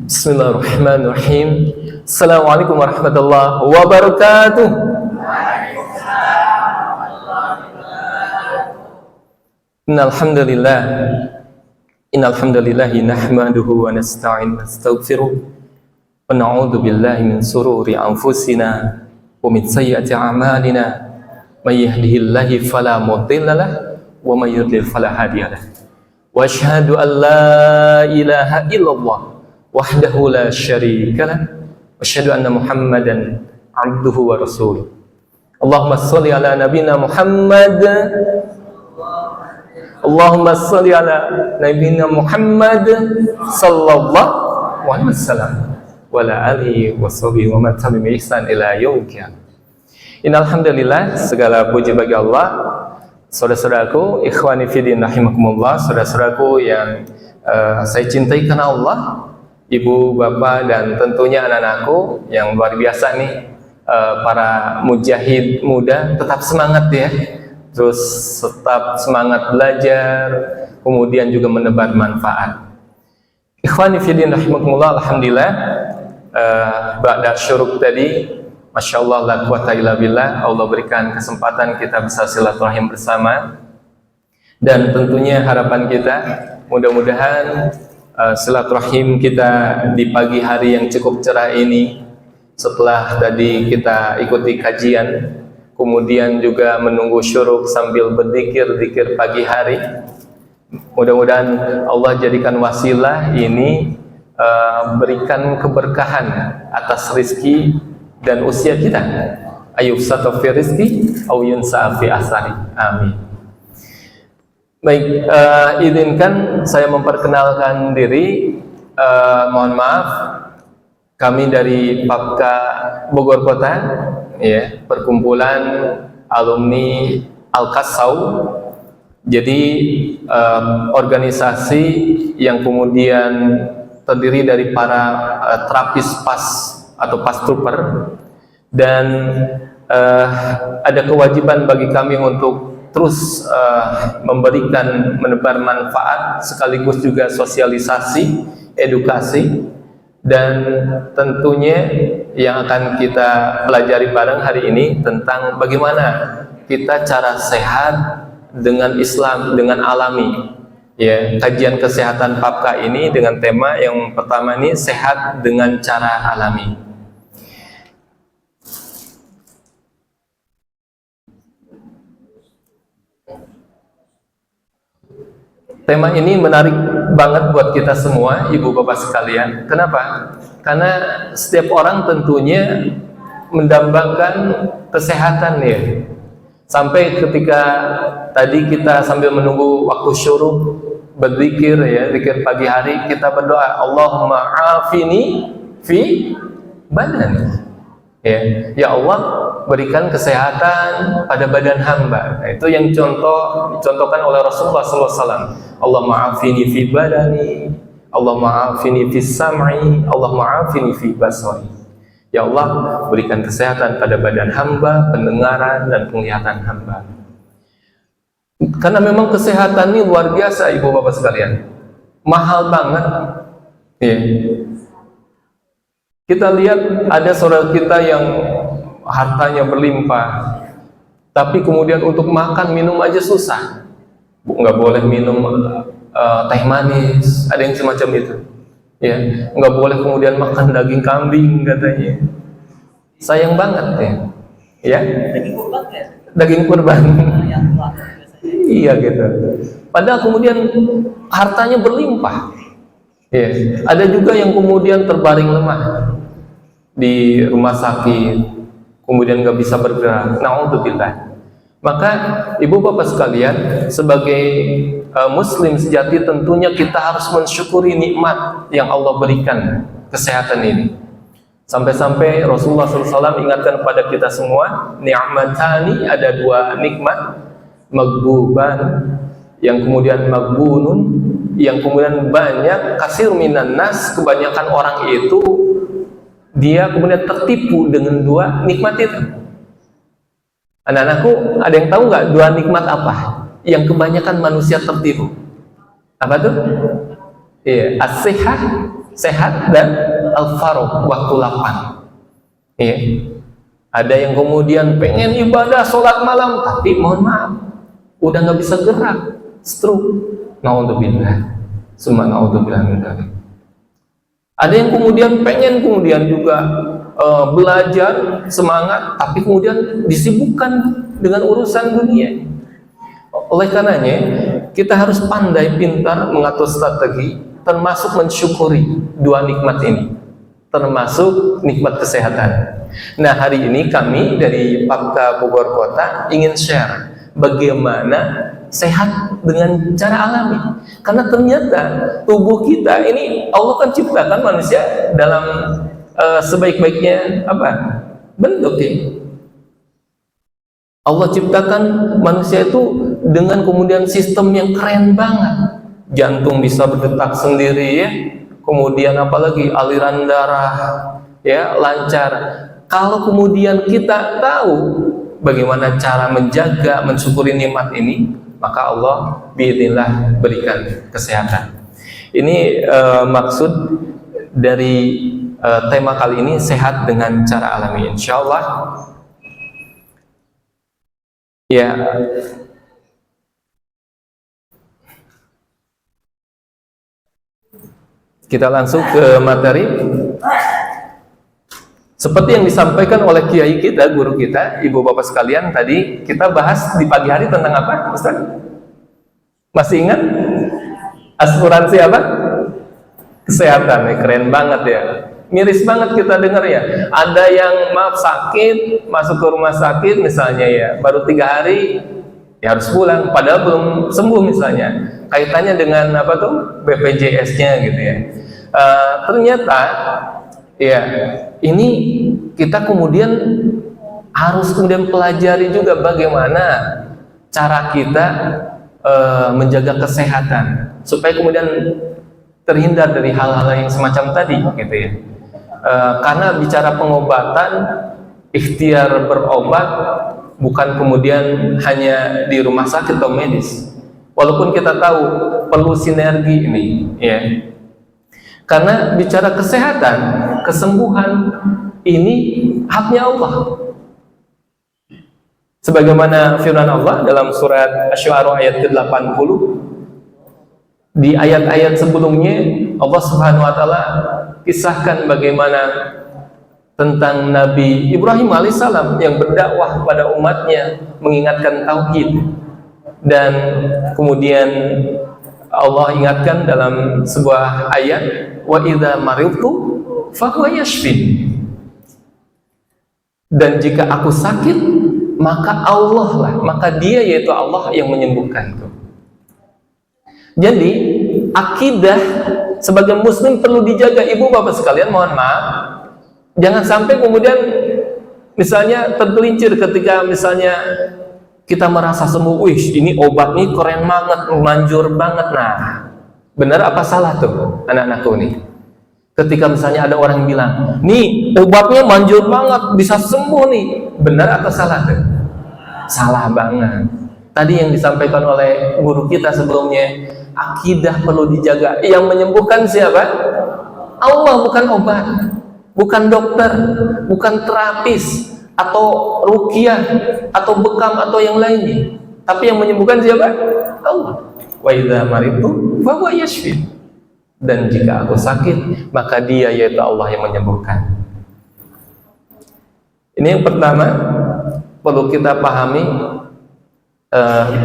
Bismillahirrahmanirrahim. Assalamualaikum warahmatullahi wabarakatuh. Innalhamdulillah nahmaduhu wa nasta'in wa nastaghfiruh wa na'udzu billahi min sururi anfusina wa min sayyiati a'malina. May yahdihillahu fala mudilla lahu wa may yudlil fala hadiya lahu. Wa asyhadu an la ilaha illallah wahdahu la syarika lah wa asyhadu anna Muhammadan abduhu wa rasuluh. Allahumma shalli ala nabiyyina Muhammad. Allahumma shalli ala nabiyyina Muhammad sallallahu alaihi wasallam wa ala alihi wa sahbihi wa man tabi'ahum bi ihsan ila yaumil qiyamah. Innal hamdalillah, segala puji bagi Allah. Saudara-saudaraku, ikhwani fillah rahimakumullah, saudara-saudaraku yang saya cintai karena Allah, ibu, bapak, dan tentunya anak-anakku yang luar biasa nih, para mujahid muda, tetap semangat ya, terus tetap semangat belajar, kemudian juga menebar manfaat. Ikhwani fillah rahimakumullah, alhamdulillah, ba'da syuruk tadi, Masya Allah, la quwata illa billah, Allah berikan kesempatan kita bisa silaturahim bersama. Dan tentunya harapan kita, mudah-mudahan silaturahim kita di pagi hari yang cukup cerah ini, setelah tadi kita ikuti kajian, kemudian juga menunggu syuruk sambil berzikir pagi hari, mudah-mudahan Allah jadikan wasilah ini berikan keberkahan atas rizki dan usia kita. Ayub satu fi rizki au yunsa fi asari. Amin. Baik, izinkan saya memperkenalkan diri. Mohon maaf, kami dari Papka Bogor Kota, ya, perkumpulan alumni Al-Kasau. Jadi organisasi yang kemudian terdiri dari para terapis pas atau pas trooper, dan ada kewajiban bagi kami untuk terus menebar manfaat sekaligus juga sosialisasi, edukasi, dan tentunya yang akan kita pelajari bareng hari ini tentang bagaimana kita cara sehat dengan Islam, dengan alami. Ya, kajian kesehatan Papka ini dengan tema yang pertama ini, sehat dengan cara alami. Tema ini menarik banget buat kita semua, ibu bapak sekalian. Kenapa? Karena setiap orang tentunya mendambakan kesehatan ya. Sampai ketika tadi kita sambil menunggu waktu syuruk, berzikir ya, zikir pagi hari, kita berdoa, Allahumma afini fi badani. Ya Allah, berikan kesehatan pada badan hamba. Nah, itu yang dicontohkan oleh Rasulullah SAW. Allahumma afini fi badani, Allahumma afini fi sam'i, Allahumma afini fi basari. Ya Allah, berikan kesehatan pada badan hamba, pendengaran dan penglihatan hamba. Karena memang kesehatan ini luar biasa, ibu bapak sekalian, mahal banget. Ya. Kita lihat ada saudara kita yang hartanya berlimpah, tapi kemudian untuk makan minum aja susah. Nggak boleh minum teh manis, ada yang semacam itu. Ya, nggak boleh kemudian makan daging kambing katanya. Sayang banget ya. Ya. Daging kurban. Iya gitu. Padahal kemudian hartanya berlimpah. Ya. Ada juga yang kemudian terbaring lemah di rumah sakit, kemudian nggak bisa bergerak. Na'udzubillah. Maka ibu bapak sekalian, sebagai muslim sejati tentunya kita harus mensyukuri nikmat yang Allah berikan, kesehatan ini. Sampai-sampai Rasulullah SAW ingatkan kepada kita semua, ni'matani, ada dua nikmat, magbuban, yang kemudian magbunun, yang kemudian banyak, kasir minan nas, kebanyakan orang itu dia kemudian tertipu dengan dua nikmat itu. Anak-anakku, ada yang tahu nggak dua nikmat apa yang kebanyakan manusia tertipu? Apa tuh? Iya, as-sihah sehat dan al-faruq, waktu lapang. Ya. Ada yang kemudian pengen ibadah sholat malam, tapi mohon maaf, udah nggak bisa gerak, stroke. Naudzubillah, summa naudzubillah min dzalik. Ada yang kemudian pengen juga belajar semangat, tapi kemudian disibukkan dengan urusan dunia. Oleh karenanya, kita harus pandai, pintar mengatur strategi, termasuk mensyukuri dua nikmat ini, termasuk nikmat kesehatan. Nah, hari ini kami dari Papka Bogor Kota ingin share bagaimana sehat dengan cara alami. Karena ternyata tubuh kita ini Allah kan ciptakan manusia dalam sebaik-baiknya bentuk ini. Allah ciptakan manusia itu dengan kemudian sistem yang keren banget. Jantung bisa berdetak sendiri ya. Kemudian apalagi aliran darah ya lancar. Kalau kemudian kita tahu bagaimana cara menjaga, mensyukuri nikmat ini, maka Allah biidznillah berikan kesehatan. Ini maksud dari tema kali ini, sehat dengan cara alami. Insyaallah ya. Kita langsung ke materi. Seperti yang disampaikan oleh kiai kita, guru kita, ibu bapak sekalian, tadi kita bahas di pagi hari tentang apa, Ustaz? Masih ingat? Asuransi apa? Kesehatan. Keren banget ya. Miris banget kita dengar ya. Ada yang maaf sakit, masuk ke rumah sakit misalnya ya, baru 3 hari ya harus pulang, padahal belum sembuh misalnya. Kaitannya dengan apa tuh? BPJS-nya gitu ya. Ternyata ya, ini kita kemudian harus kemudian pelajari juga bagaimana cara kita menjaga kesehatan supaya kemudian terhindar dari hal-hal yang semacam tadi, gitu ya. Karena bicara pengobatan, ikhtiar berobat bukan kemudian hanya di rumah sakit atau medis. Walaupun kita tahu perlu sinergi ini, ya. Karena bicara kesehatan, kesembuhan ini haknya Allah. Sebagaimana firman Allah dalam surat Asy-Syu'ara ayat ke-80, di ayat-ayat sebelumnya Allah Subhanahu wa taala kisahkan bagaimana tentang Nabi Ibrahim alaihissalam yang berdakwah kepada umatnya, mengingatkan tauhid. Dan kemudian Allah ingatkan dalam sebuah ayat, wa idza maridtu fa huwa yashfin. Dan jika aku sakit, maka Allah lah, maka Dia yaitu Allah yang menyembuhkanku. Jadi akidah sebagai muslim perlu dijaga, ibu bapak sekalian. Mohon maaf, jangan sampai kemudian misalnya tergelincir ketika misalnya kita merasa sembuh, wih ini obat nih keren banget, manjur banget. Nah, benar apa salah tuh anak-anakku nih? Ketika misalnya ada orang yang bilang, nih obatnya manjur banget, bisa sembuh nih, benar atau salah tuh? Salah banget. Tadi yang disampaikan oleh guru kita sebelumnya, akidah perlu dijaga. Yang menyembuhkan siapa? Allah, bukan obat, bukan dokter, bukan terapis, atau ruqyah, atau bekam, atau yang lainnya. Tapi yang menyembuhkan siapa? Allah. Wa idza maridtu fa huwa yashfin. Dan jika aku sakit, maka Dia yaitu Allah yang menyembuhkan. Ini yang pertama perlu kita pahami.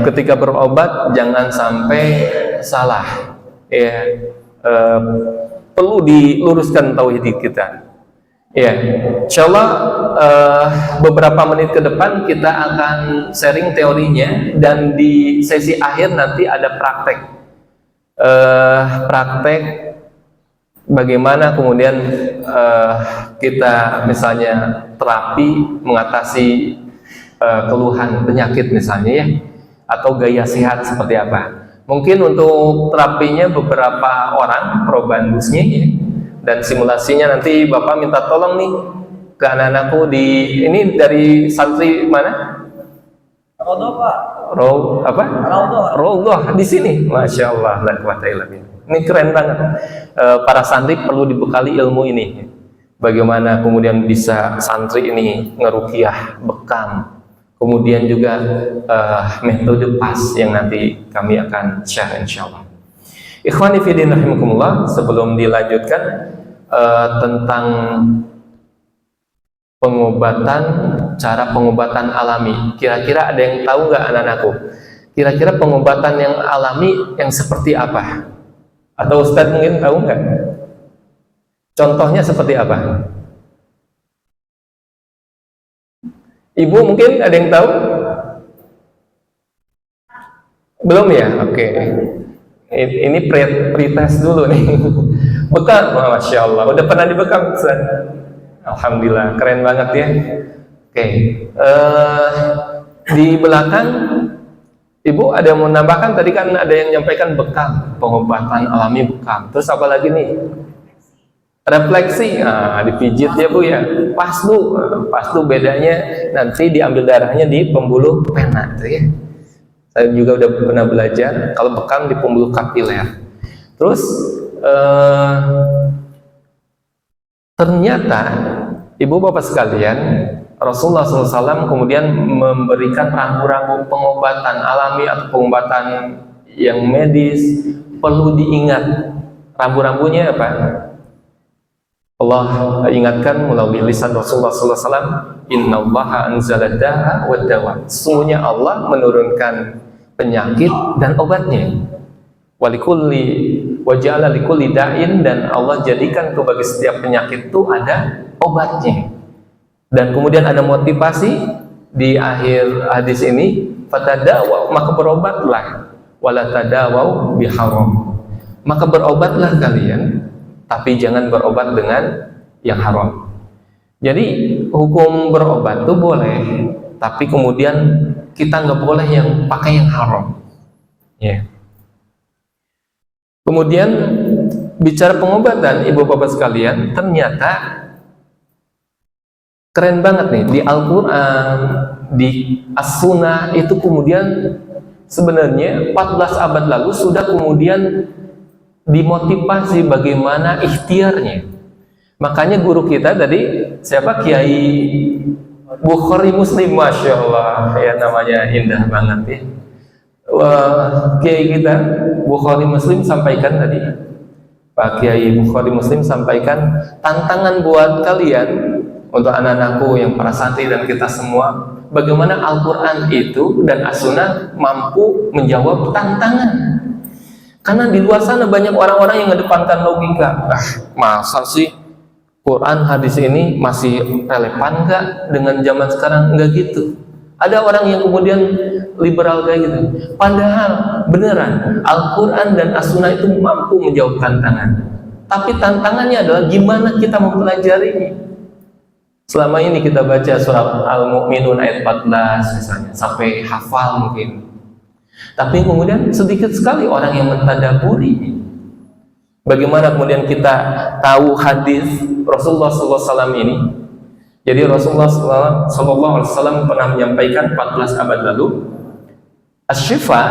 Ketika berobat jangan sampai salah. Ya, perlu diluruskan tauhid kita. Ya, insyaallah beberapa menit ke depan kita akan sharing teorinya, dan di sesi akhir nanti ada praktek bagaimana kemudian kita misalnya terapi mengatasi keluhan penyakit misalnya ya, atau gaya sehat seperti apa. Mungkin untuk terapinya beberapa orang probandusnya ya, dan simulasinya nanti Bapak minta tolong nih ke anak-anakku di ini dari santri mana? Raudhah, Pak. Raudhah apa? Raudhah. Raudhah di sini. Masya Allah, la quwwata illa billah. Ini keren banget. Para santri perlu dibekali ilmu ini. Bagaimana kemudian bisa santri ini ngeruqyah bekam. Kemudian juga metode pas yang nanti kami akan share insyaallah. Ikhwani fillah rahimakumullah, sebelum dilanjutkan tentang pengobatan, cara pengobatan alami. Kira-kira ada yang tahu nggak anak-anakku? Kira-kira pengobatan yang alami yang seperti apa? Atau Ustadz mungkin tahu nggak? Contohnya seperti apa? Ibu mungkin ada yang tahu? Belum ya? Oke. Ini pretest dulu nih. Bekam, Masya Allah. Udah pernah dibekam, Ustaz? Alhamdulillah, keren banget ya. Oke. Di belakang, Ibu ada yang mau menambahkan? Tadi kan ada yang menyampaikan bekam, pengobatan alami bekam. Terus apa lagi nih? Refleksi, dipijit ya Bu ya. Pasdu bedanya nanti diambil darahnya di pembuluh pena, tuh ya. Saya juga udah pernah belajar kalau bekam di pembuluh kapiler. Terus ternyata ibu bapak sekalian, Rasulullah SAW kemudian memberikan rambu-rambu pengobatan alami atau pengobatan yang medis. Perlu diingat rambu-rambunya apa? Allah ingatkan melalui lisan Rasulullah SAW, Innallaha anzala da'a wa dawa. Sesungguhnya Allah menurunkan penyakit dan obatnya. Walikulli waja'ala likulli da'in, dan Allah jadikan bagi setiap penyakit itu ada obatnya. Dan kemudian ada motivasi di akhir hadis ini, fatadawaw, maka berobatlah, wala tadawaw biharam. Maka berobatlah kalian, tapi jangan berobat dengan yang haram. Jadi hukum berobat itu boleh, tapi kemudian kita nggak boleh yang pakai yang haram. Ya. Kemudian bicara pengobatan, ibu bapak sekalian, ternyata keren banget nih di Al-Quran, di As-Sunnah itu kemudian sebenarnya 14 abad lalu sudah kemudian dimotivasi bagaimana ikhtiarnya. Makanya guru kita tadi siapa? Kiai Bukhari Muslim, Masya Allah ya, namanya indah banget ya. Kiai kita Bukhari Muslim sampaikan tadi, Pak Kiai Bukhari Muslim sampaikan tantangan buat kalian, untuk anak-anakku yang para santri dan kita semua, bagaimana Al-Quran itu dan As-Sunnah mampu menjawab tantangan. Karena di luar sana banyak orang-orang yang mengedepankan logika. Masa sih Quran hadis ini masih relevan nggak dengan zaman sekarang? Nggak gitu. Ada orang yang kemudian liberal kayak gitu. Padahal beneran Al-Quran dan As-Sunnah itu mampu menjawab tantangan. Tapi tantangannya adalah gimana kita mempelajarinya. Selama ini kita baca surah Al-Mu'minun ayat 14 misalnya, sampai hafal mungkin. Tapi kemudian sedikit sekali orang yang mentadaburi. Bagaimana kemudian kita tahu hadis Rasulullah SAW ini? Jadi Rasulullah SAW pernah menyampaikan 14 abad lalu, asyifa,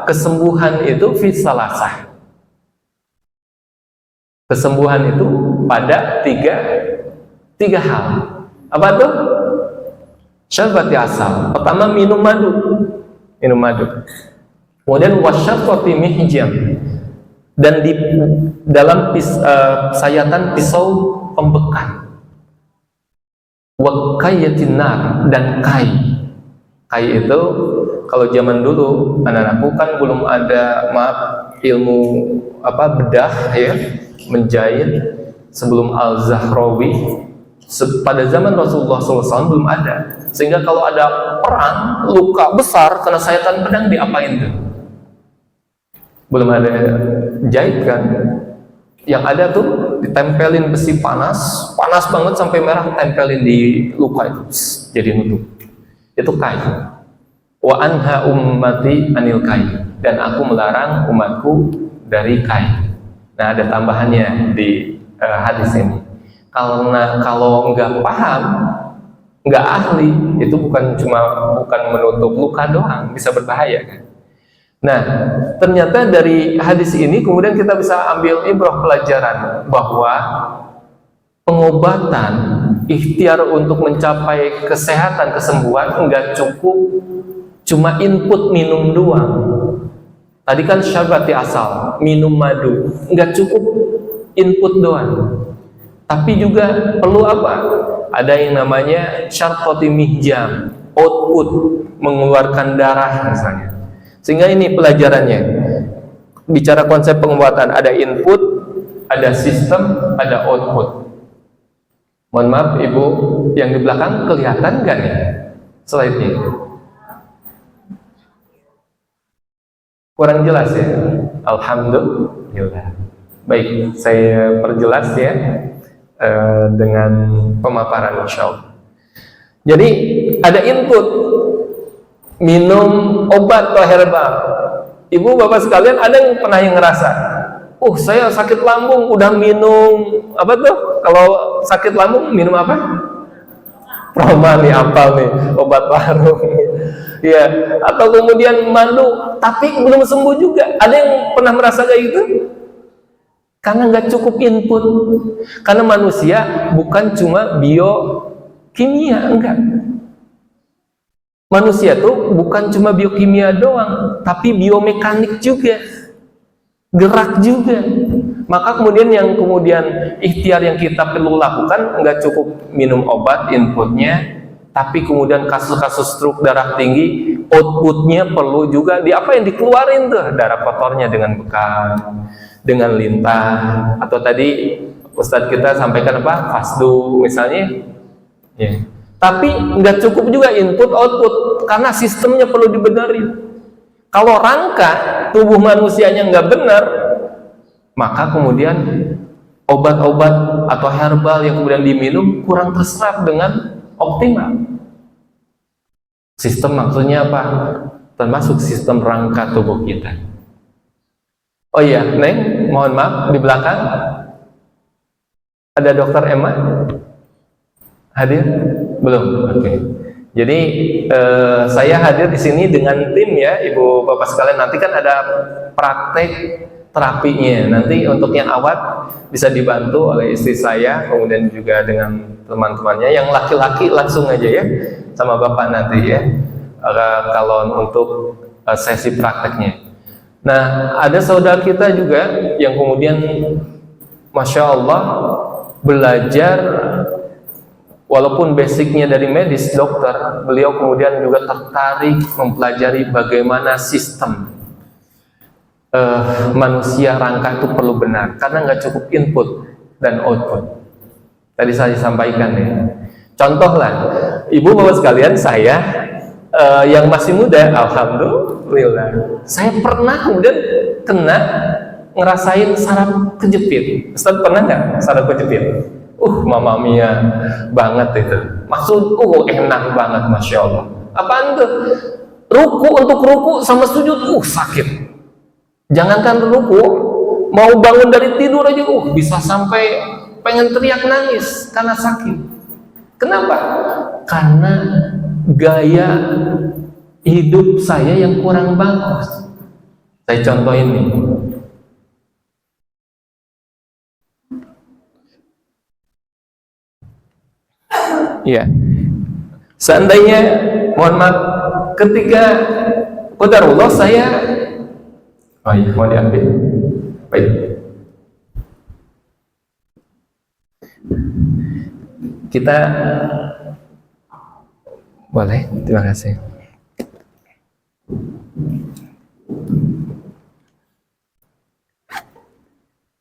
kesembuhan itu fi salasah. Kesembuhan itu pada tiga hal. Apa tuh? Syarbati asal. Pertama, minum madu. Kemudian wasyafati mihjam, dan di dalam sayatan pisau pembekan. Wakayatin nar, dan kai. Kai itu kalau zaman dulu anak-anakku kan belum ada ilmu bedah ya, menjahit sebelum Al-Zahrawi. Pada zaman Rasulullah SAW belum ada, sehingga kalau ada perang luka besar kena sayatan pedang diapain tuh? Belum ada jahit kan? Yang ada tuh ditempelin besi panas banget sampai merah, tempelin di luka itu, jadi nutup. Itu kai. Wa anha ummati anil kai, dan aku melarang umatku dari kai. Nah, ada tambahannya di hadis ini. Kalau nggak paham, nggak ahli, itu bukan menutup luka doang, bisa berbahaya kan. Nah, ternyata dari hadis ini kemudian kita bisa ambil ibrah pelajaran bahwa pengobatan, ikhtiar untuk mencapai kesehatan, kesembuhan enggak cukup cuma input minum doang. Tadi kan syarbati asal, minum madu, enggak cukup input doang. Tapi juga perlu apa? Ada yang namanya syartoti mihjam, output, mengeluarkan darah misalnya. Sehingga ini pelajarannya. Bicara konsep pengobatan, ada input, ada sistem, ada output. Mohon maaf Ibu, yang di belakang kelihatan nggak nih slide-nya? Kurang jelas ya? Alhamdulillah. Baik, saya perjelas ya dengan pemaparan insya Allah. Jadi ada input, minum obat atau herbal. Ibu bapak sekalian, ada yang pernah yang ngerasa, saya sakit lambung udah minum apa tuh? Kalau sakit lambung minum apa? Proma nih, apal nih, obat baru. Ya, atau kemudian madu, tapi belum sembuh juga. Ada yang pernah merasa kayak gitu? Karena nggak cukup input. Karena manusia bukan cuma biokimia, enggak. Manusia tuh bukan cuma biokimia doang, tapi biomekanik juga, gerak juga. Maka kemudian ikhtiar yang kita perlu lakukan nggak cukup minum obat inputnya, tapi kemudian kasus-kasus stroke darah tinggi outputnya perlu juga apa yang dikeluarin tuh, darah kotornya dengan bekal, dengan lintah, atau tadi Ustadz kita sampaikan apa, fasdu misalnya, ya. Tapi nggak cukup juga input output, karena sistemnya perlu dibenerin. Kalau rangka tubuh manusianya nggak benar, maka kemudian obat-obat atau herbal yang kemudian diminum kurang terserap dengan optimal. Sistem maksudnya apa? Termasuk sistem rangka tubuh kita. Oh iya, Neng, mohon maaf, di belakang ada Dokter Emma hadir? Belum? Oke. Jadi saya hadir di sini dengan tim ya, Ibu Bapak sekalian. Nanti kan ada praktek terapinya. Nanti untuk yang awat bisa dibantu oleh istri saya, kemudian juga dengan teman-temannya. Yang laki-laki langsung aja ya sama Bapak nanti ya. Kalau untuk sesi prakteknya. Nah, ada saudara kita juga yang kemudian Masya Allah belajar, walaupun basicnya dari medis, dokter, beliau kemudian juga tertarik mempelajari bagaimana sistem manusia rangka itu perlu benar, karena nggak cukup input dan output. Tadi saya sampaikan ya. Contoh lah, Ibu Bapak sekalian, saya yang masih muda, alhamdulillah, saya pernah kemudian ngerasain saraf kejepit. Ustaz pernah nggak saraf kejepit? Mama mia banget itu. Maksud, enak banget, Masya Allah. Apaan tuh? Untuk ruku sama sujud, sakit. Jangankan ruku, mau bangun dari tidur aja, bisa sampai pengen teriak nangis karena sakit. Kenapa? Karena gaya hidup saya yang kurang bagus. Saya contoh ini. Ya, seandainya, mohon maaf, ketika qadarullah saya, mau diambil, baik. Kita boleh, terima kasih.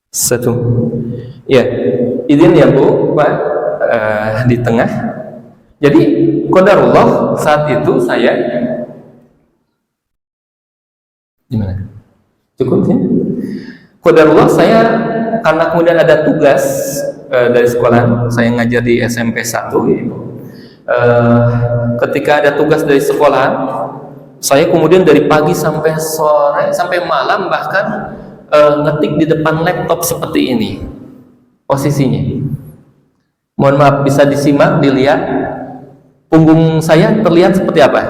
Satu, ya, izin ya Bu, Pak, di tengah. Jadi qadarullah saat itu saya gimana? Cukup ya? Qadarullah saya karena kemudian ada tugas dari sekolah, saya ngajar di SMP 1 ketika ada tugas dari sekolah, saya kemudian dari pagi sampai sore, sampai malam bahkan ngetik di depan laptop seperti ini posisinya. Mohon maaf, bisa disimak, dilihat punggung saya terlihat seperti apa?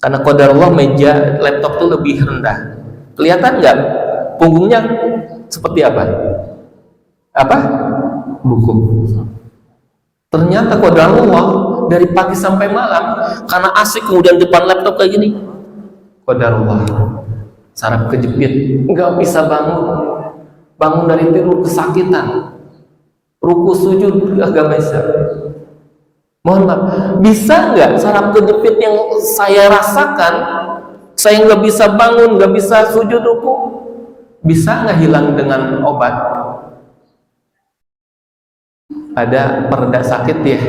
Karena qadarullah meja laptop tuh lebih rendah. Kelihatan nggak punggungnya seperti apa? Apa? Buku. Ternyata qadarullah dari pagi sampai malam karena asik kemudian depan laptop kayak gini. Qadarullah. Saraf kejepit, nggak bisa bangun dari tidur kesakitan, ruku sujud nggak bisa. Mohon maaf, bisa nggak saraf kejepit yang saya rasakan, saya nggak bisa bangun, nggak bisa sujud ruku, bisa nggak hilang dengan obat? Ada pereda sakit ya,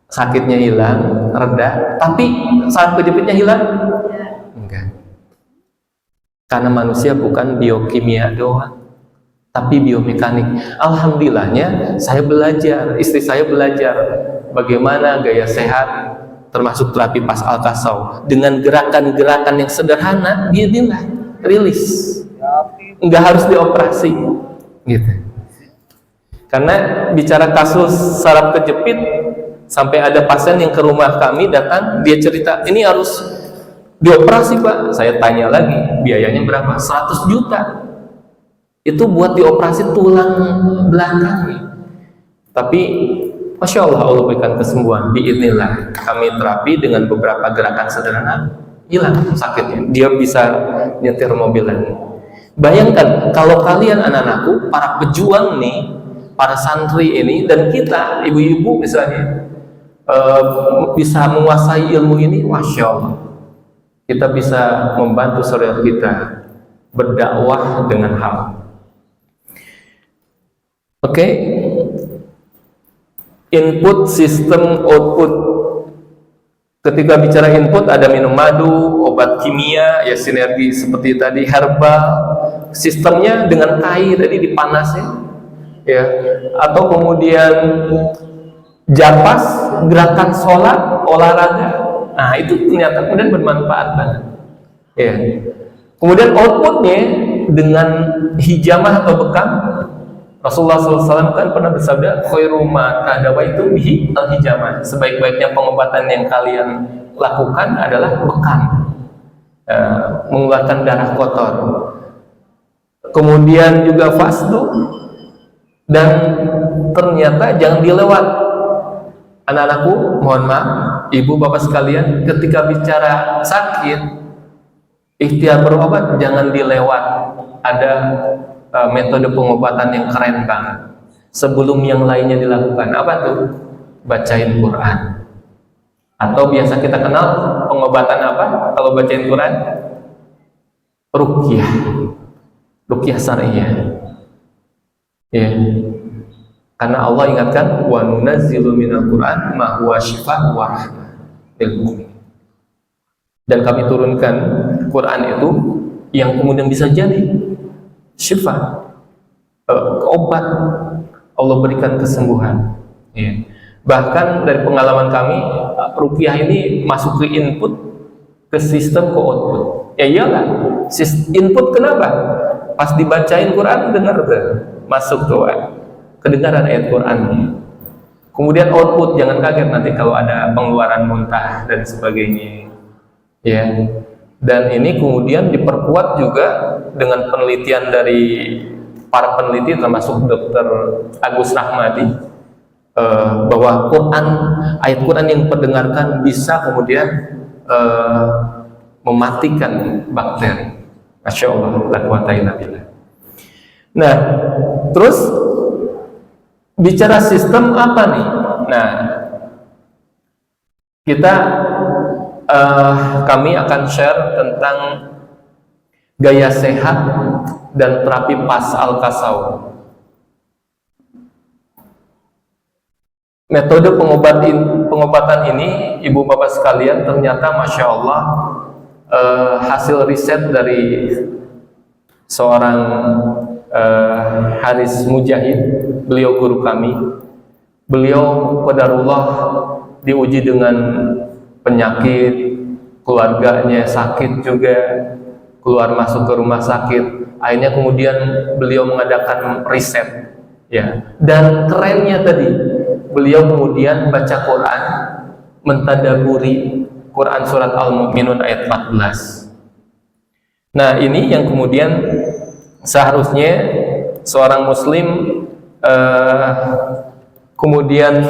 sakitnya hilang, reda, tapi saraf kejepitnya hilang? Enggak. Karena manusia bukan biokimia doang, tapi biomekanik. Alhamdulillahnya saya belajar, istri saya belajar bagaimana gaya sehat, termasuk terapi pas al-kasau dengan gerakan-gerakan yang sederhana, biidznillah rilis, nggak harus dioperasi, gitu. Karena bicara kasus saraf kejepit, sampai ada pasien yang ke rumah kami datang, dia cerita ini harus dioperasi Pak. Saya tanya lagi, biayanya berapa? 100 juta. Itu buat dioperasi tulang belakang. Tapi Masya Allah, Allah berikan kesembuhan. Biidznillah kami terapi dengan beberapa gerakan sederhana, hilang sakitnya. Dia bisa nyetir mobil lagi. Bayangkan kalau kalian anak-anakku, para pejuang nih, para santri ini, dan kita ibu-ibu misalnya bisa menguasai ilmu ini, Masya Allah, kita bisa membantu saudara kita berdakwah dengan hal. Oke. Input, sistem, output. Ketika bicara input, ada minum madu, obat kimia, ya sinergi seperti tadi, herbal. Sistemnya dengan air tadi dipanasin, ya. Atau kemudian japas, gerakan sholat, olahraga. Nah itu ternyata kemudian bermanfaat banget. Ya. Kemudian outputnya dengan hijamah atau bekam. Rasulullah SAW kan pernah bersabda, khairu ma tadawaitu bihi al-hijamah. Sebaik-baiknya pengobatan yang kalian lakukan adalah bekam, mengeluarkan darah kotor. Kemudian juga fasdu, dan ternyata jangan dilewat. Anak-anakku, mohon maaf, ibu bapak sekalian, ketika bicara sakit, ikhtiar berobat jangan dilewat. Ada metode pengobatan yang keren banget sebelum yang lainnya dilakukan. Apa tuh? Bacain Quran. Atau biasa kita kenal pengobatan apa kalau bacain Quran? Ruqyah. Ruqyah syariah. Ya. Karena Allah ingatkan, wa nunazzilu minal Quran ma huwa shifaa'un wa rahmah lil mu'minin. Dan kami turunkan Quran itu yang kemudian bisa jadi syifa, obat. Allah berikan kesembuhan, ya. Bahkan dari pengalaman kami, ruqyah ini masuk ke input, ke sistem, ke output. Ya iyalah, input kenapa? Pas dibacain Quran, dengar tuh, masuk tuh, kedengaran ayat Quran. Kemudian output, jangan kaget nanti kalau ada pengeluaran muntah dan sebagainya, ya. Dan ini kemudian diperkuat juga dengan penelitian dari para peneliti, termasuk Dr. Agus Rahmadi, bahwa Quran, ayat Quran yang terdengarkan bisa kemudian mematikan bakteri. Masya Allah, la quwwata illa billah. Nah, terus bicara sistem apa nih? Nah, kami akan share tentang gaya sehat dan terapi pas al-kasau. Metode pengobatan ini, ibu bapak sekalian, ternyata Masya Allah, hasil riset dari seorang Haris Mujahid, beliau guru kami. Beliau qadarullah diuji dengan penyakit, keluarganya sakit juga, keluar masuk ke rumah sakit. Akhirnya kemudian beliau mengadakan riset, ya. Dan kerennya tadi, beliau kemudian baca Quran, mentadaburi Quran surat Al-Mu'minun ayat 14. Nah, ini yang kemudian seharusnya seorang muslim kemudian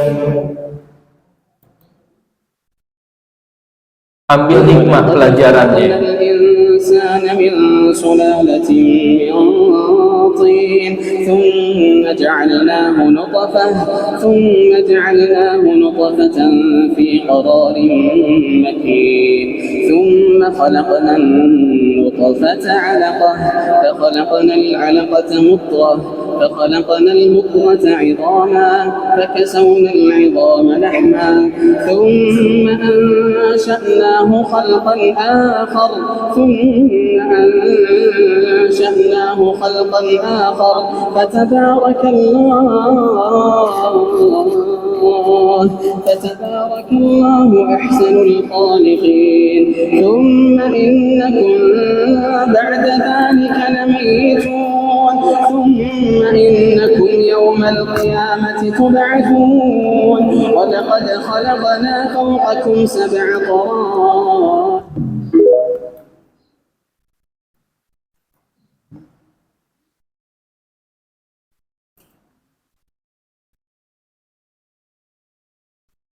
ambil hikmah pelajarannya. ثم جعلناه نطفة في قرار مكين ثم خلقنا النطفة علقة فخلقنا العلقة مضغة فخلقنا المضغة عظاما فكسونا العظام لحما ثم أنشأناه خلقا آخر فتبارك الله أحسن الخالقين ثم إنكم بعد ذلك لميتون ثم إنكم يوم القيامة تبعثون ولقد خلقنا فوقكم 7 طرائق.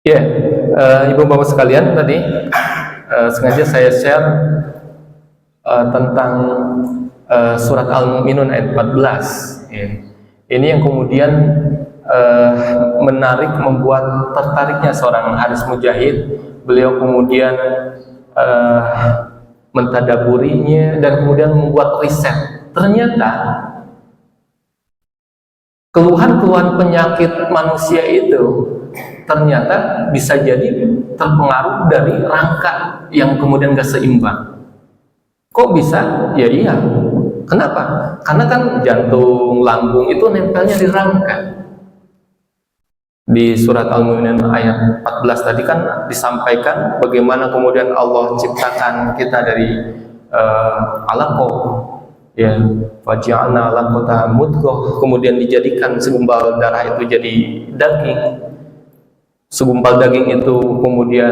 Ya, Ibu Bapak sekalian, tadi sengaja saya share tentang surat Al-Mu'minun ayat 14. Ya. Ini yang kemudian menarik, membuat tertariknya seorang Haris Mujahid. Beliau kemudian mentadaburinya dan kemudian membuat riset. Ternyata keluhan-keluhan penyakit manusia itu ternyata bisa jadi terpengaruh dari rangka yang kemudian gak seimbang. Kok bisa? Ya iya. Kenapa? Karena kan jantung, lambung itu nempelnya di rangka. Di surat Al-Mu'minun ayat 14 tadi kan disampaikan bagaimana kemudian Allah ciptakan kita dari alaqah, ya, faj'alna alaqata mudghah, kemudian dijadikan segumpal darah itu jadi daging. Segumpal daging itu kemudian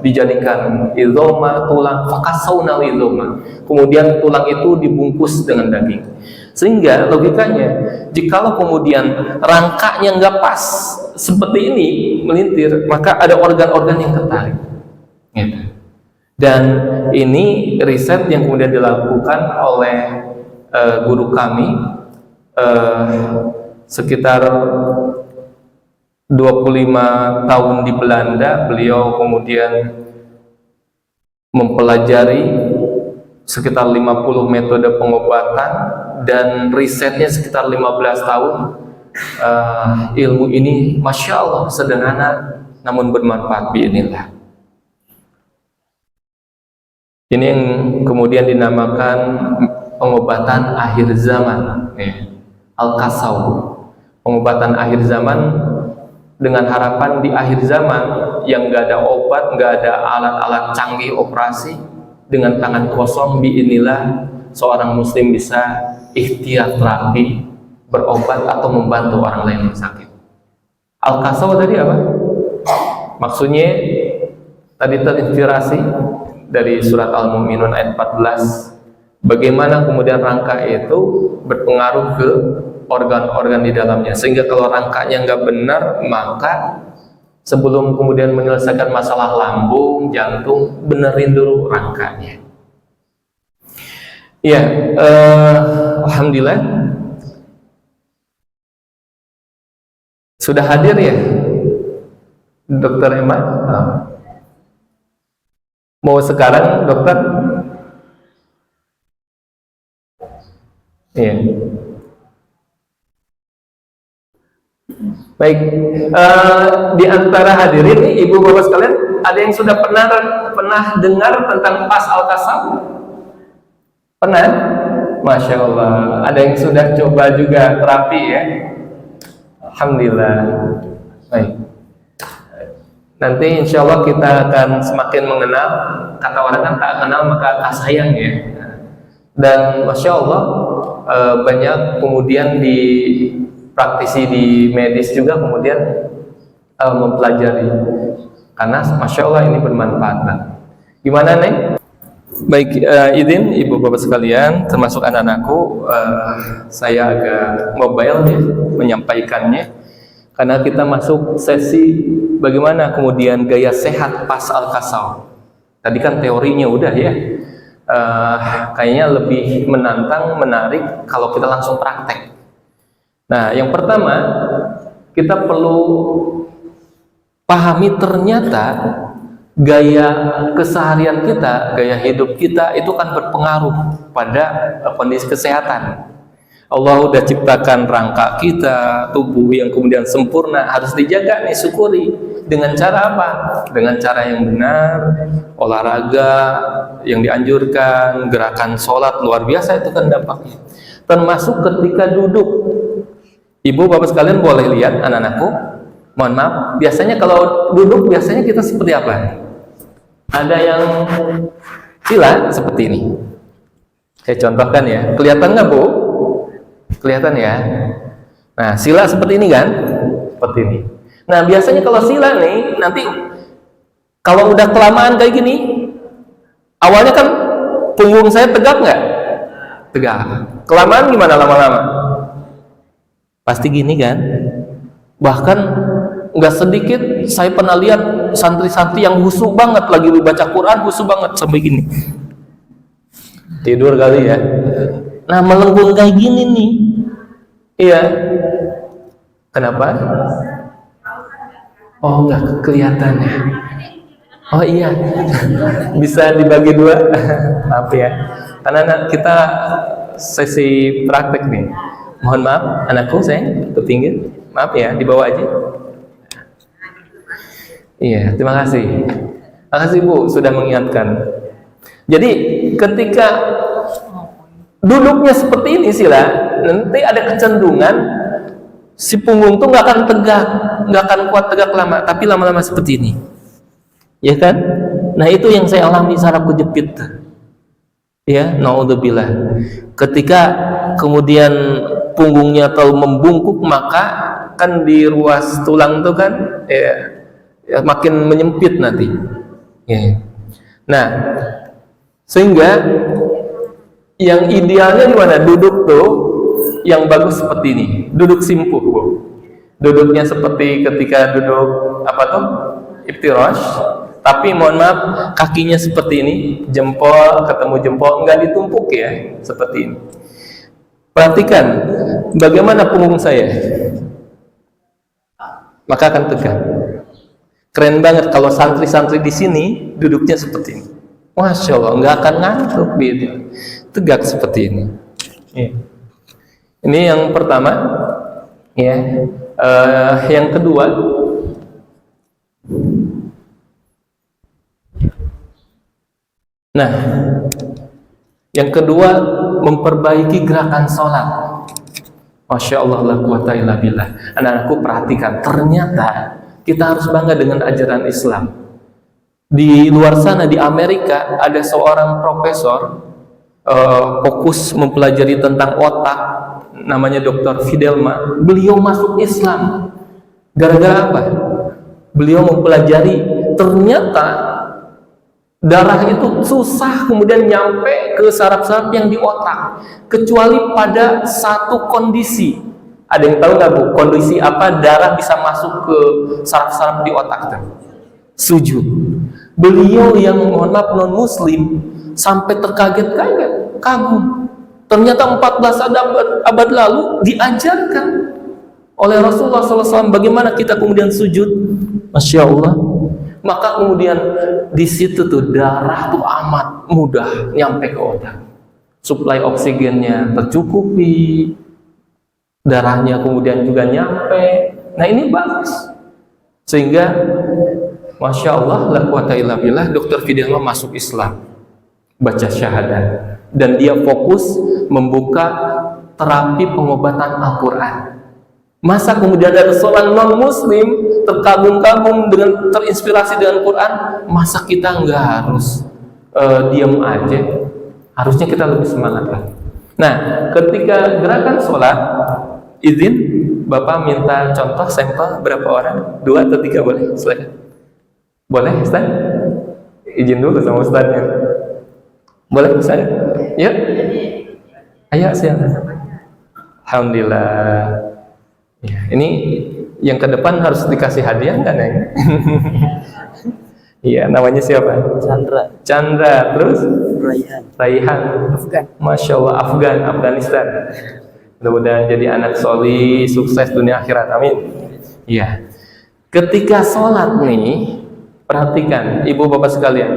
dijadikan idhoma, tulang, fakasawna idhoma. Kemudian tulang itu dibungkus dengan daging. Sehingga logikanya, jikalau kemudian rangkanya nggak pas seperti ini, melintir, maka ada organ-organ yang tertarik. Gitu. Dan ini riset yang kemudian dilakukan oleh guru kami sekitar 25 tahun di Belanda. Beliau kemudian mempelajari sekitar 50 metode pengobatan dan risetnya sekitar 15 tahun. Ilmu ini Masya Allah sederhana namun bermanfaat bi'inillah. Ini yang kemudian dinamakan pengobatan akhir zaman, Al-Kasaw. Pengobatan akhir zaman dengan harapan di akhir zaman yang nggak ada obat, nggak ada alat-alat canggih operasi, dengan tangan kosong bi'inillah seorang muslim bisa ikhtiar terapi, berobat atau membantu orang lain yang sakit. Al-Kasaw tadi apa? Maksudnya tadi terinspirasi dari surat Al-Mu'minun ayat 14. Bagaimana kemudian rangka itu berpengaruh ke organ-organ di dalamnya, sehingga kalau rangkanya nggak benar, maka sebelum kemudian menyelesaikan masalah lambung, jantung, benerin dulu rangkanya. Ya, alhamdulillah sudah hadir ya, Dokter Emma. Mau sekarang, Dokter? Iya. Baik, di antara hadirin nih, ibu bapak sekalian, ada yang sudah pernah dengar tentang pas Al-Kasaw? Pernah? Masya Allah. Ada yang sudah coba juga terapi ya? Alhamdulillah. Baik. Nanti insya Allah kita akan semakin mengenal. Kata orang kan tak kenal maka tak sayang ya. Dan Masya Allah banyak kemudian di praktisi di medis juga kemudian mempelajari, karena Masya Allah ini bermanfaat. Gimana, Neng? Baik, izin ibu bapak sekalian, termasuk anak-anakku, saya agak mobile ya menyampaikannya, karena kita masuk sesi bagaimana kemudian gaya sehat pas al-kasal. Tadi kan teorinya udah ya, kayaknya lebih menantang, menarik kalau kita langsung praktek. Nah, yang pertama kita perlu pahami ternyata gaya keseharian kita, gaya hidup kita itu kan berpengaruh pada kondisi kesehatan. Allah udah ciptakan rangka kita, tubuh yang kemudian sempurna, harus dijaga nih, syukuri. Dengan cara apa? Dengan cara yang benar, olahraga yang dianjurkan, gerakan sholat luar biasa itu kan dampaknya. Termasuk ketika duduk. Ibu bapak sekalian boleh lihat anak-anakku, mohon maaf, biasanya kalau duduk biasanya kita seperti apa? Ada yang sila seperti ini. Saya contohkan ya, kelihatan nggak Bu? Kelihatan ya. Nah, sila seperti ini kan? Seperti ini. Nah, biasanya kalau sila nih, nanti kalau udah kelamaan kayak gini, awalnya kan punggung saya tegak nggak? Tegak. Kelamaan gimana lama-lama? Pasti gini kan? Bahkan nggak sedikit saya pernah lihat santri-santri yang khusyuk banget lagi baca Quran, khusyuk banget sampai gini. Tidur kali ya. Nah, melengkung kayak gini nih. Iya. Kenapa? Oh, nggak kelihatan ya. Oh iya. Bisa dibagi dua. Maaf ya. Karena kita sesi praktek nih. Mohon maaf, anakku sayang, ke pinggir. Maaf ya, dibawa aja. Iya, terima kasih. Terima kasih Bu sudah mengingatkan. Jadi ketika duduknya seperti ini sila, nanti ada kecenderungan si punggung tuh nggak akan tegak, nggak akan kuat tegak lama, tapi lama-lama seperti ini, ya kan? Nah itu yang saya alami saraf kejepit, ya, naudzubillah. Ketika kemudian punggungnya terlalu membungkuk, maka kan di ruas tulang tuh kan, ya makin menyempit nanti. Ya. Nah, sehingga yang idealnya di mana? Duduk tuh yang bagus seperti ini. Duduk simpuh, Bu. Duduknya seperti ketika duduk apa tuh? Iftirash. Tapi mohon maaf, kakinya seperti ini, jempol ketemu jempol, enggak ditumpuk ya, seperti ini. Perhatikan bagaimana punggung saya. Maka akan tegak. Keren banget kalau santri-santri di sini duduknya seperti ini. Masya Allah, nggak akan ngantuk gitu. Tegak seperti ini. Ini yang pertama. Ya. Yang kedua, nah, yang kedua memperbaiki gerakan sholat. Masya Allah, la quwata illa billah. Anak-anakku perhatikan, ternyata kita harus bangga dengan ajaran Islam. Di luar sana di Amerika ada seorang profesor fokus mempelajari tentang otak, namanya Dr. Fidelma. Beliau masuk Islam gara-gara apa? Beliau mempelajari ternyata darah itu susah kemudian nyampe ke saraf-saraf yang di otak, kecuali pada satu kondisi. Ada yang tahu nggak Bu? Kondisi apa darah bisa masuk ke saraf-saraf di otak? Sujud. Beliau yang mohon maaf non muslim sampai terkaget-kaget, kagum. Ternyata 14 abad lalu diajarkan oleh Rasulullah SAW bagaimana kita kemudian sujud. Masya Allah. Maka kemudian di situ tuh darah tuh amat mudah nyampe ke otak. Suplai oksigennya tercukupi, darahnya kemudian juga nyampe. Nah ini bagus. Sehingga Masya Allah, la quwata illa billah, Dr. Fidelma masuk Islam, baca syahadat, dan dia fokus membuka terapi pengobatan Al-Quran. Masa kemudian ada seorang non-muslim terkagum-kagum dengan terinspirasi dengan Quran, masa kita nggak harus diam aja? Harusnya kita lebih semangat lah. Nah, ketika gerakan sholat, izin Bapak minta contoh sampel berapa orang? 2 atau 3 boleh? Silakan. Boleh, Ustaz? Izin dulu sama ustadznya. Boleh saya? Ya. Ayo silakan. Alhamdulillah. Ya, ini yang ke depan harus dikasih hadiah nggak Neng? Iya, namanya siapa? Chandra. Chandra, terus? Raihan. Raihan. Afgan. Masya Allah, Afghanistan. Mudah-mudahan jadi anak solih, sukses dunia akhirat, amin. Iya. Ketika sholat nih, perhatikan ibu bapak sekalian,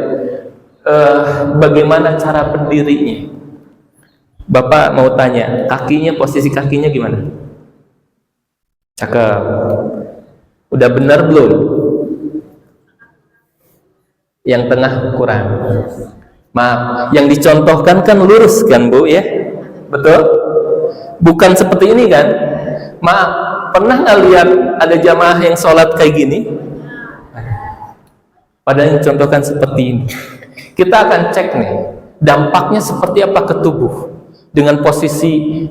bagaimana cara berdirinya. Bapak mau tanya, posisi kakinya gimana? Cakep. Udah benar belum? Yang tengah kurang. Maaf, yang dicontohkan kan lurus kan Bu ya? Betul? Bukan seperti ini kan? Maaf, pernah nggak lihat ada jamaah yang sholat kayak gini? Padahal yang dicontohkan seperti ini. Kita akan cek nih, dampaknya seperti apa ke tubuh dengan posisi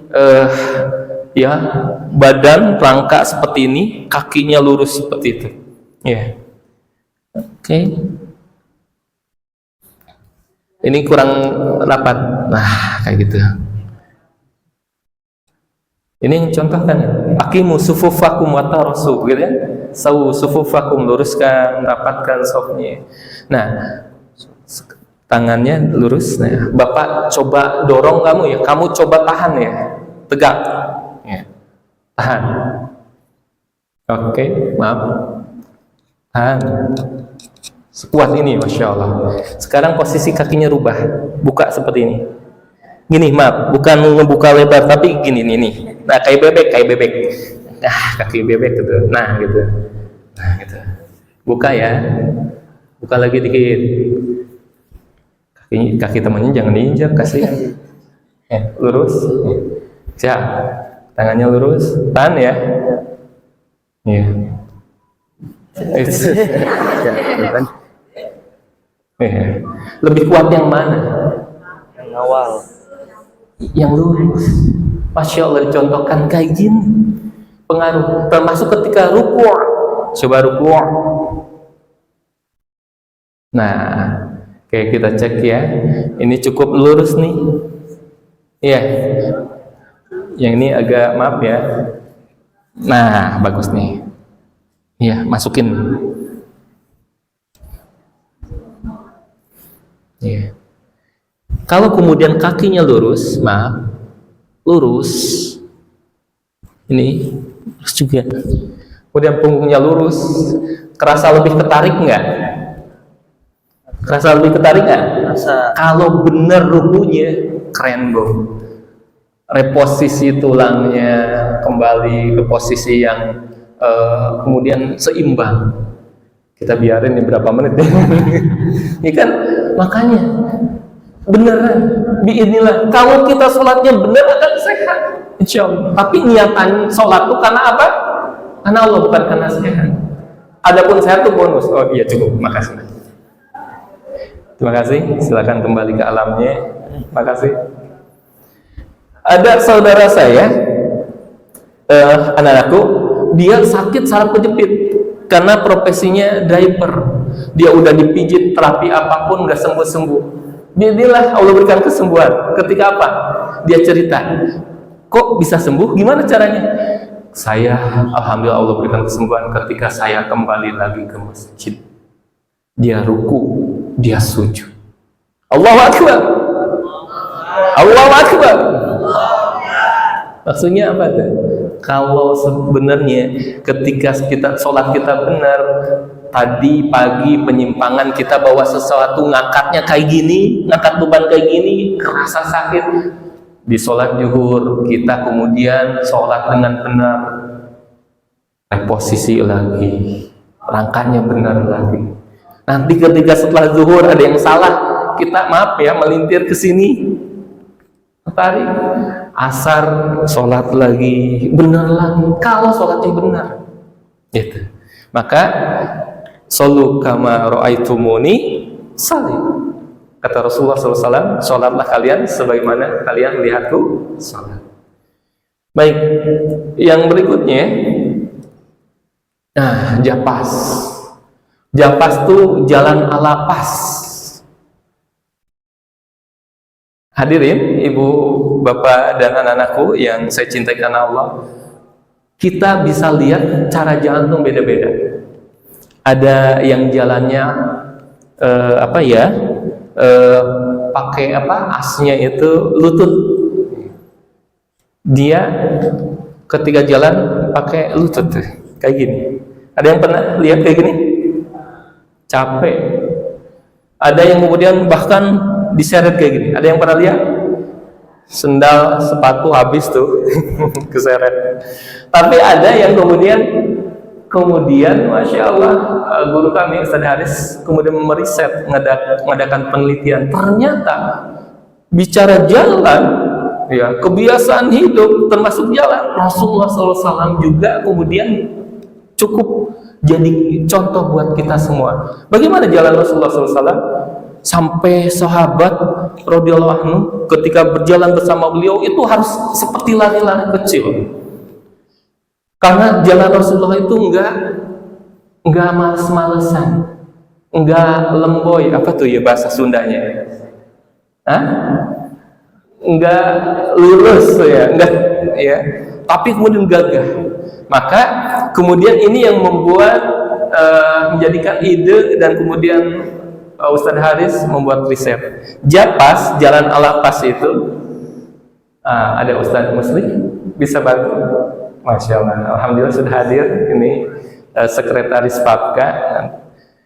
ya badan rangka seperti ini, kakinya lurus seperti itu. Ya, oke. Ini kurang rapat. Nah, kayak gitu. Ini yang contohkan ya. Aqimu sufufakum wa tarasu, gitu ya. Sawu sufufakum, luruskan, rapatkan safnya. Nah, tangannya lurus. Nah, Bapak coba dorong kamu ya. Kamu coba tahan ya. Tegak. Ya. Tahan. Oke, maaf. Tahan. Sekuat ini, Masya Allah. Sekarang posisi kakinya rubah. Buka seperti ini. Gini, maaf. Bukan ngebuka lebar, tapi gini, nih. Nah, kayak bebek. Nah, kaki bebek gitu. Nah, gitu. Nah, gitu. Buka ya. Buka lagi dikit. Kaki temannya jangan diinjak, kasihan. Lurus. Siap. Tangannya lurus. Tahan ya. Iya. Lebih kuat yang mana? Yang awal. Yang lurus. Masya Allah, dicontohkan kayak gini. Pengaruh. Termasuk ketika ruku'. Coba ruku'. Nah, kayak kita cek ya. Ini cukup lurus nih. Iya. Yang ini agak maaf ya. Nah, bagus nih. Iya, masukin. Iya. Kalau kemudian kakinya lurus, maaf, lurus. Ini lurus juga. Kemudian punggungnya lurus. Kerasa lebih ketarik nggak? Kerasa lebih ketarik nggak? Kalau benar rukunya, keren Bu. Reposisi tulangnya kembali ke posisi yang kemudian seimbang. Kita biarin nih berapa menit ya. Ini kan makanya beneran biidznillah kalau kita sholatnya bener akan sehat insyaallah. Tapi niatan sholat itu karena apa? Karena Allah, bukan karena sehat. Adapun sehat itu bonus. Oh iya, cukup, makasih. Terima kasih, silakan kembali ke alamnya. Makasih. Ada saudara saya, anak-anakku, dia sakit saraf kejepit karena profesinya driver. Dia udah dipijit terapi apapun nggak sembuh-sembuh. Biarlah Allah berikan kesembuhan. Ketika apa? Dia cerita, kok bisa sembuh? Gimana caranya? Saya, alhamdulillah Allah berikan kesembuhan ketika saya kembali lagi ke masjid. Dia ruku, dia sujud. Allahu Akbar. Allahu Akbar. Maksudnya apa tuh? Kalau sebenarnya ketika kita sholat kita benar, tadi pagi penyimpangan kita bawa sesuatu, ngangkatnya kayak gini, ngangkat beban kayak gini, kerasa sakit. Di sholat zuhur kita kemudian sholat dengan benar, reposisi lagi, rangkanya benar lagi. Nanti ketika setelah zuhur ada yang salah, kita maaf ya melintir ke sini, tarik. Asar sholat lagi, benar lagi. Kalau sholatnya benar, itu. Maka shollu kama ra'aitumuni sholli. Kata Rasulullah SAW, sholatlah kalian sebagaimana kalian melihatku sholat. Baik, yang berikutnya, nah, japas. Japas itu jalan ala pas. Hadirin, ibu, bapak, dan anak-anakku yang saya cintai karena Allah, kita bisa lihat cara jalan tuh beda-beda. Ada yang jalannya pakai asnya itu lutut. Dia ketika jalan pakai lutut kayak gini. Ada yang pernah lihat kayak gini? Capek. Ada yang kemudian bahkan diseret kayak gini. Ada yang pernah lihat? Sendal, sepatu habis tuh keseret. Tapi ada yang kemudian Masya Allah, guru kami Ustaz Haris kemudian meriset, mengadakan penelitian. Ternyata bicara jalan, ya, kebiasaan hidup termasuk jalan, Rasulullah SAW juga kemudian cukup jadi contoh buat kita semua. Bagaimana jalan Rasulullah SAW? Sampai sahabat radhiyallahu anhu ketika berjalan bersama beliau itu harus seperti lari-lari kecil. Karena jalan Rasulullah itu enggak males-malesan, enggak lemboy, apa tuh ya bahasa Sundanya? Enggak lurus ya, enggak ya, tapi kemudian gagah. Maka kemudian ini yang membuat menjadikan ide dan kemudian Ustaz Haris membuat riset. Japas, jalan Alapas itu ada Ustaz Muslim bisa bantu. Masya Allah, alhamdulillah sudah hadir ini sekretaris Papka.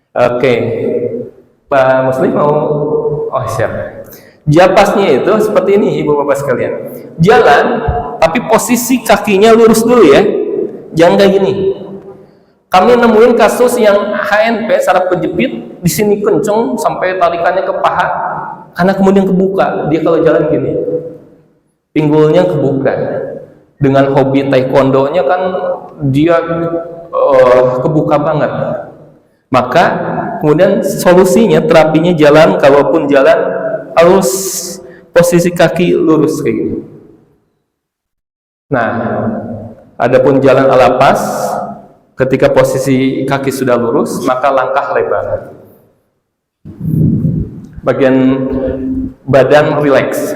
Oke, Pak Muslim mau? Oh siap. Japasnya itu seperti ini, ibu bapak sekalian. Jalan, tapi posisi kakinya lurus dulu ya. Jangan kayak gini. Kami nemuin kasus yang HNP saraf kejepit di sini kenceng sampai tarikannya ke paha, karena kemudian kebuka. Dia kalau jalan gini, pinggulnya kebuka. Dengan hobi taekwondonya kan dia kebuka banget. Maka kemudian solusinya, terapinya jalan, kalaupun jalan harus posisi kaki lurus kayak gini. Nah, adapun jalan Alapas, ketika posisi kaki sudah lurus, maka langkah lebar. Bagian badan rileks.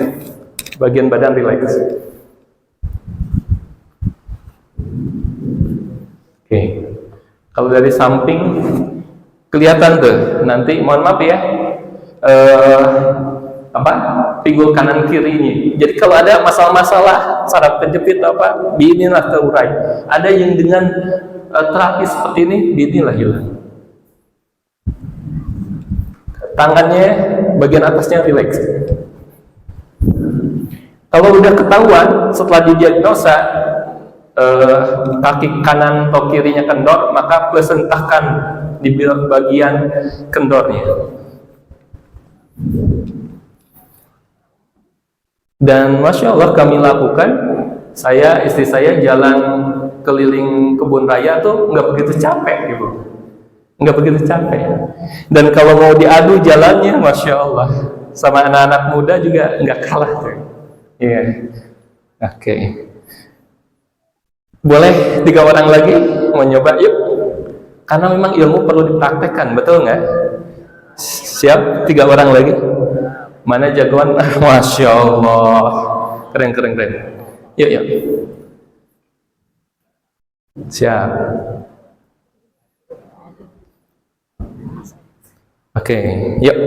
Bagian badan rileks. Oke. Kalau dari samping kelihatan tuh. Nanti mohon maaf ya. Pinggul kanan kirinya. Jadi kalau ada masalah-masalah saraf kejepit biinilah terurai. Ada yang dengan terapi seperti ini, biinilah hilang. Tangannya bagian atasnya rileks. Kalau udah ketahuan setelah didiagnosa kaki kanan atau kirinya kendor, maka pesentahkan di bagian kendornya. Dan Masya Allah kami lakukan, istri saya jalan keliling kebun raya tuh nggak begitu capek gitu, nggak begitu capek. Dan kalau mau diadu jalannya, Masya Allah, sama anak-anak muda juga nggak kalah tuh. Iya, oke. Boleh 3 orang lagi mau nyoba yuk, karena memang ilmu perlu dipraktekkan, betul nggak? Siap? 3 orang lagi. Mana jagoan? Masya Allah, keren. Yuk. Siap. Oke, yuk.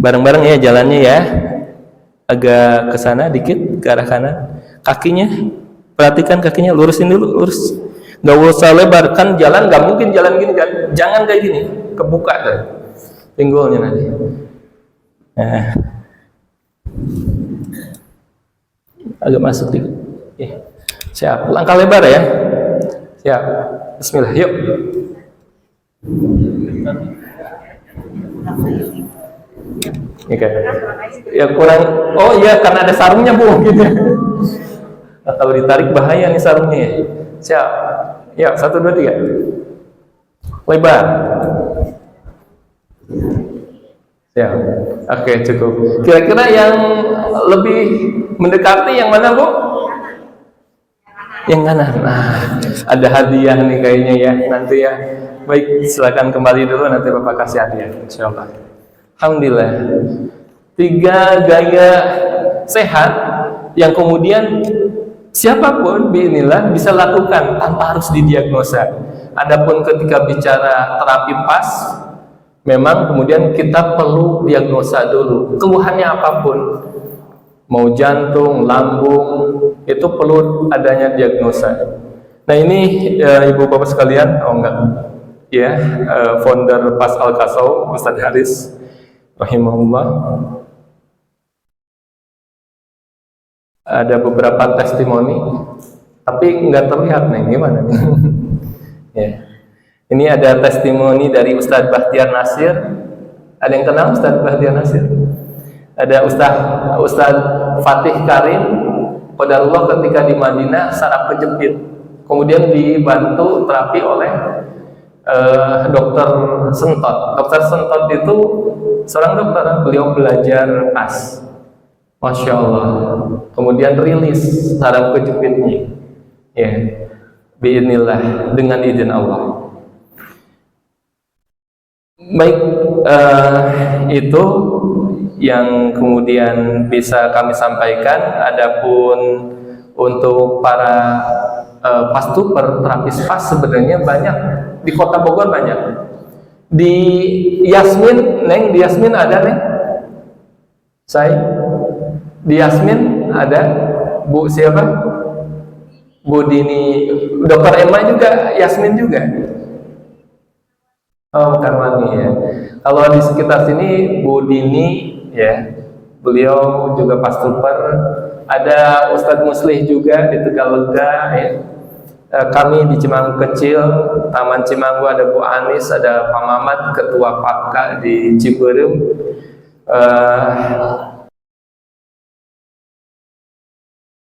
Bareng-bareng ya jalannya ya. Agak ke sana dikit, ke arah kanan. Kakinya, perhatikan kakinya, lurusin dulu, lurus. Gak usah lebar, kan jalan gak mungkin jalan gini kan. Jangan kayak gini, kebuka kan pinggulnya nanti. Nah. Agak masuk dikit. Siap, langkah lebar ya. Siap. Bismillah, yuk. Oke. Ya kurang. Oh iya, karena ada sarungnya Bu, gitu. Nah, kalau ditarik bahaya nih sarungnya ya. Siap. Ya, 1, 2, 3. Lebar. Ya, oke, cukup. Kira-kira yang lebih mendekati yang mana Bu? Yang kanan. Nah, ada hadiah nih kayaknya ya nanti ya. Baik, silakan kembali dulu, nanti Bapak kasih hadiah, insyaallah. Alhamdulillah. 3 gaya sehat yang kemudian siapapun biinilah bisa lakukan tanpa harus didiagnosa. Adapun ketika bicara terapi pas, memang kemudian kita perlu diagnosa dulu keluhannya apapun, mau jantung, lambung, itu perlu adanya diagnosa. Nah ini ibu bapak sekalian, ya, founder Pas Al Kasau, Ustadz Haris rahimahullah, ada beberapa testimoni, tapi nggak terlihat nih gimana nih. Ya. Ini ada testimoni dari Ustadz Bahtiar Nasir. Ada yang kenal Ustadz Bahtiar Nasir? Ada Ustadz Fatih Karim, qadarullah ketika di Madinah saraf kejepit, kemudian dibantu terapi oleh dokter Sentot. Dokter Sentot itu seorang dokter, beliau belajar pas, Masya Allah, kemudian rilis saraf kejepitnya, ya, biidznillah, dengan izin Allah. Baik, itu yang kemudian bisa kami sampaikan. Adapun untuk para pastuper, terapis pas sebenarnya banyak di Kota Bogor, banyak. Di Yasmin, Neng, di Yasmin ada, Neng? Saya di Yasmin ada Bu siapa? Bu Dini, Dokter Emma juga, Yasmin juga. Oh, Karwani ya. Kalau di sekitar sini Bu Dini ya, beliau juga pastuper. Ada Ustadz Muslih juga di Tegalega ya. Kami di Cimanggu Kecil, Taman Cimanggu ada Bu Anis, ada Pak Mamat, Ketua Pakka di Ciberem.